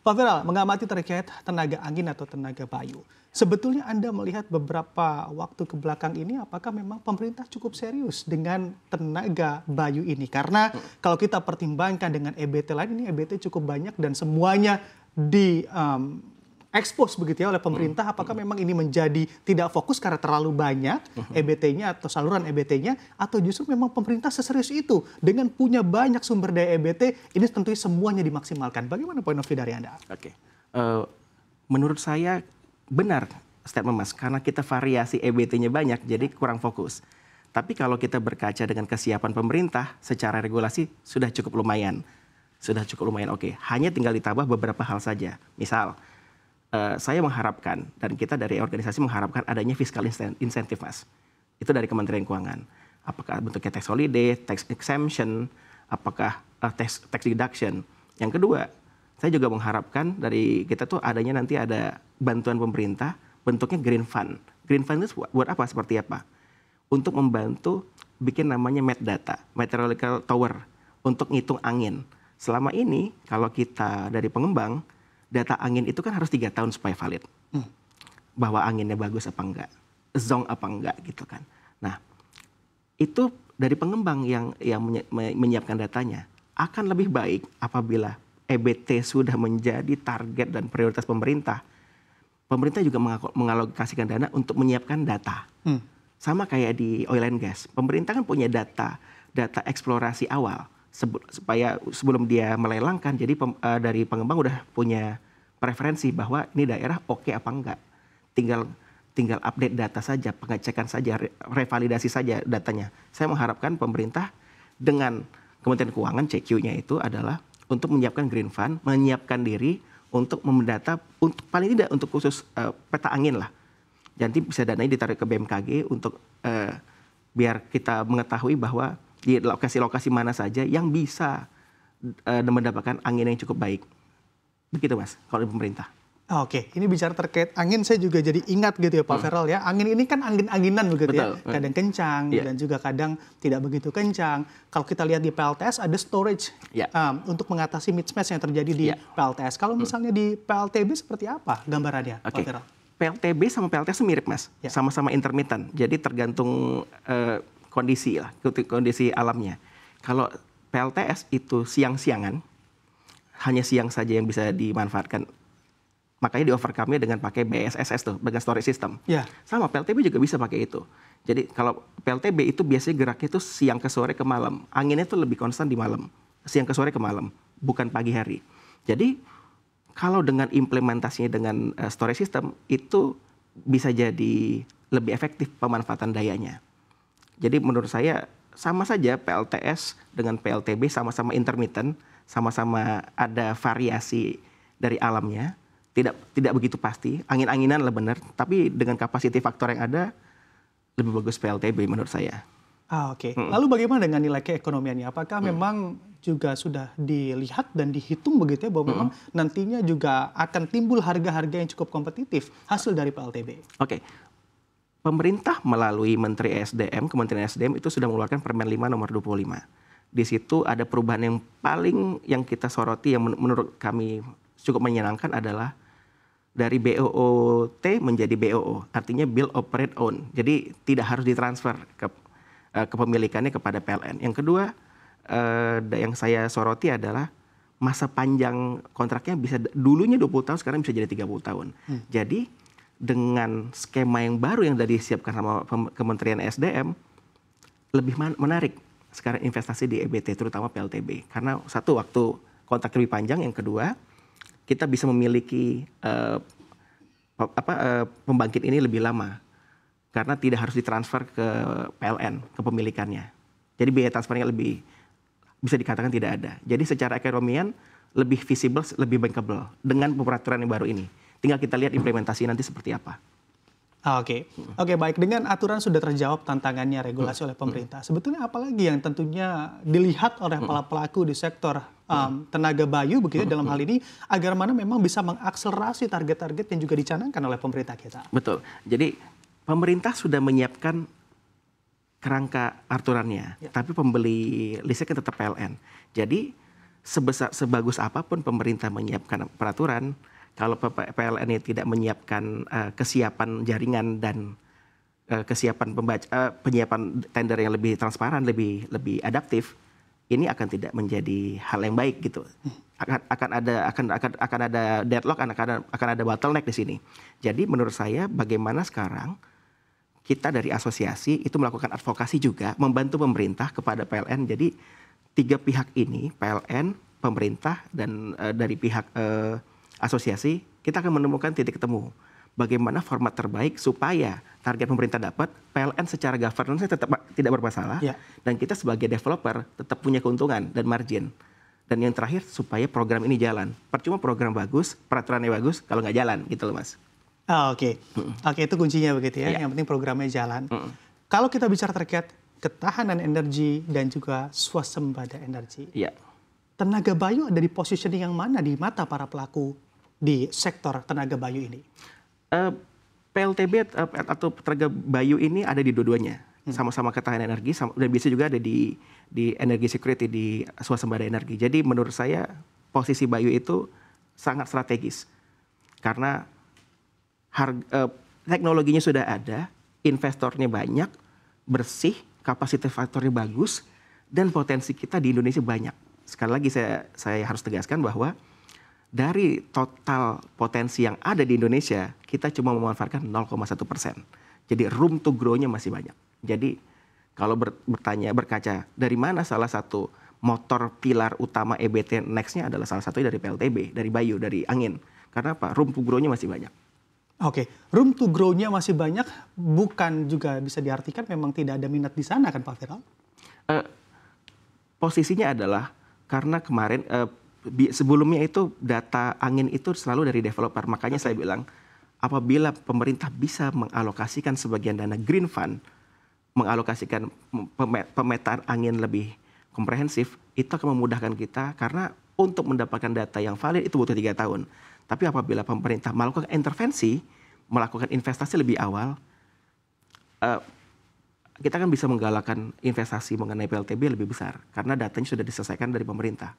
Pak Viral, mengamati terkait tenaga angin atau tenaga bayu. Sebetulnya Anda melihat beberapa waktu ke belakang ini apakah memang pemerintah cukup serius dengan tenaga bayu ini? Karena kalau kita pertimbangkan dengan EBT lain, ini EBT cukup banyak dan semuanya di expose begitu ya oleh pemerintah. Apakah memang ini menjadi tidak fokus karena terlalu banyak EBT-nya atau saluran EBT-nya, atau justru memang pemerintah seserius itu dengan punya banyak sumber daya EBT, ini tentunya semuanya dimaksimalkan. Bagaimana point of view dari Anda? Oke. Menurut saya benar statement Mas, karena kita variasi EBT-nya banyak, jadi kurang fokus. Tapi kalau kita berkaca dengan kesiapan pemerintah secara regulasi sudah cukup lumayan. Sudah cukup lumayan oke. Hanya tinggal ditambah beberapa hal saja. Misal, saya mengharapkan, dan kita dari organisasi mengharapkan adanya fiscal incentive, Mas. Itu dari Kementerian Keuangan. Apakah bentuknya tax holiday, tax exemption, apakah tax deduction. Yang kedua, saya juga mengharapkan dari kita tuh adanya nanti ada bantuan pemerintah, bentuknya green fund. Green fund itu buat apa, seperti apa? Untuk membantu bikin namanya MET-data, Meteorological Tower, untuk ngitung angin. Selama ini, kalau kita dari pengembang, data angin itu kan harus 3 tahun supaya valid. Bahwa anginnya bagus apa enggak, zong apa enggak gitu kan. Nah, itu dari pengembang yang menyiapkan datanya. Akan lebih baik apabila EBT sudah menjadi target dan prioritas pemerintah. Pemerintah juga mengalokasikan dana untuk menyiapkan data. Sama kayak di oil and gas. Pemerintah kan punya data eksplorasi awal. Supaya sebelum dia melelangkan, jadi dari pengembang udah punya preferensi bahwa ini daerah oke apa enggak. Tinggal update data saja, pengecekan saja, revalidasi saja datanya. Saya mengharapkan pemerintah dengan Kementerian Keuangan, CQ-nya itu adalah untuk menyiapkan green fund, menyiapkan diri untuk mendata, untuk paling tidak untuk khusus peta angin lah. Jadi bisa dananya ditarik ke BMKG untuk biar kita mengetahui bahwa di lokasi-lokasi mana saja yang bisa mendapatkan angin yang cukup baik. Begitu Mas, kalau di pemerintah. Oke, ini bicara terkait angin, saya juga jadi ingat gitu ya Pak Viral ya. Angin ini kan angin-anginan begitu. Betul. Ya. Kadang kencang dan juga kadang tidak begitu kencang. Kalau kita lihat di PLTS ada storage untuk mengatasi mismatch yang terjadi di PLTS. Kalau misalnya di PLTB seperti apa gambarannya Pak Viral? PLTB sama PLTS mirip Mas, sama-sama intermittent. Jadi tergantung kondisi lah, kondisi alamnya. Kalau PLTS itu siang-siangan, hanya siang saja yang bisa dimanfaatkan. Makanya di overcome-nya dengan pakai BSSS tuh, dengan storage system. Sama PLTB juga bisa pakai itu. Jadi kalau PLTB itu biasanya geraknya itu siang ke sore ke malam. Anginnya itu lebih konstan di malam. Siang ke sore ke malam, bukan pagi hari. Jadi kalau dengan implementasinya dengan storage system, itu bisa jadi lebih efektif pemanfaatan dayanya. Jadi menurut saya sama saja PLTS dengan PLTB sama-sama intermittent, sama-sama ada variasi dari alamnya, tidak begitu pasti, angin-anginan lah benar, tapi dengan capacity faktor yang ada lebih bagus PLTB menurut saya. Oke. Lalu bagaimana dengan nilai keekonomiannya? Apakah memang juga sudah dilihat dan dihitung begitu ya bahwa memang nantinya juga akan timbul harga-harga yang cukup kompetitif hasil dari PLTB? Oke. Pemerintah melalui Menteri SDM, Kementerian SDM itu sudah mengeluarkan Permen 5 nomor 25. Di situ ada perubahan yang paling yang kita soroti yang menurut kami cukup menyenangkan adalah dari BOOT menjadi BOO, artinya Build, Operate, Own. Jadi tidak harus ditransfer ke kepemilikannya kepada PLN. Yang kedua, yang saya soroti adalah masa panjang kontraknya bisa dulunya 20 tahun, sekarang bisa jadi 30 tahun. Jadi dengan skema yang baru yang sudah disiapkan sama Kementerian SDM, lebih menarik sekarang investasi di EBT, terutama PLTB. Karena satu, waktu kontrak lebih panjang, yang kedua, kita bisa memiliki pembangkit ini lebih lama. Karena tidak harus ditransfer ke PLN, kepemilikannya. Jadi biaya transfernya lebih, bisa dikatakan tidak ada. Jadi secara ekonomian lebih visible, lebih bankable dengan peraturan yang baru ini. Tinggal kita lihat implementasi nanti seperti apa. Oke, baik. Dengan aturan sudah terjawab tantangannya regulasi oleh pemerintah. Sebetulnya apalagi yang tentunya dilihat oleh para pelaku di sektor tenaga bayu begitu dalam hal ini agar mana memang bisa mengakselerasi target-target yang juga dicanangkan oleh pemerintah kita. Betul. Jadi pemerintah sudah menyiapkan kerangka aturannya, tapi pembeli listrik kan tetap PLN. Jadi sebagus apapun pemerintah menyiapkan peraturan, kalau PLN ini tidak menyiapkan kesiapan jaringan dan kesiapan penyiapan tender yang lebih transparan, lebih adaptif, ini akan tidak menjadi hal yang baik gitu. Akan ada deadlock, akan ada bottleneck di sini. Jadi menurut saya bagaimana sekarang kita dari asosiasi itu melakukan advokasi juga membantu pemerintah kepada PLN. Jadi 3 pihak ini, PLN, pemerintah, dan dari pihak asosiasi, kita akan menemukan titik temu. Bagaimana format terbaik supaya target pemerintah dapat, PLN secara governance tetap tidak bermasalah, dan kita sebagai developer tetap punya keuntungan dan margin. Dan yang terakhir, supaya program ini jalan. Percuma program bagus, peraturannya bagus, kalau nggak jalan, gitu loh Mas. Oke, itu kuncinya begitu ya. Yang penting programnya jalan. Kalau kita bicara terkait ketahanan energi dan juga swasembada energi, Tenaga Bayu ada di positioning yang mana di mata para pelaku di sektor Tenaga Bayu ini? PLTB atau Tenaga Bayu ini ada di dua-duanya. Sama-sama ketahanan energi, dan bisa juga ada di energi security, di swasembada energi. Jadi menurut saya posisi Bayu itu sangat strategis. Karena teknologinya sudah ada, investornya banyak, bersih, kapasitas faktornya bagus, dan potensi kita di Indonesia banyak. Sekali lagi saya harus tegaskan bahwa dari total potensi yang ada di Indonesia, kita cuma memanfaatkan 0,1%. Jadi room to grow-nya masih banyak. Jadi kalau berkaca dari mana salah satu motor pilar utama EBT next-nya adalah salah satunya dari PLTB, dari Bayu, dari angin. Karena apa? Room to grow-nya masih banyak. Oke, room to grow-nya masih banyak, bukan juga bisa diartikan memang tidak ada minat di sana kan Pak Viral? Posisinya adalah karena kemarin sebelumnya itu data angin itu selalu dari developer. Makanya saya bilang apabila pemerintah bisa mengalokasikan sebagian dana green fund, mengalokasikan pemetaan angin lebih komprehensif, itu akan memudahkan kita karena untuk mendapatkan data yang valid itu butuh 3 tahun. Tapi apabila pemerintah melakukan intervensi, melakukan investasi lebih awal, kita kan bisa menggalakkan investasi mengenai PLTB lebih besar karena datanya sudah diselesaikan dari pemerintah.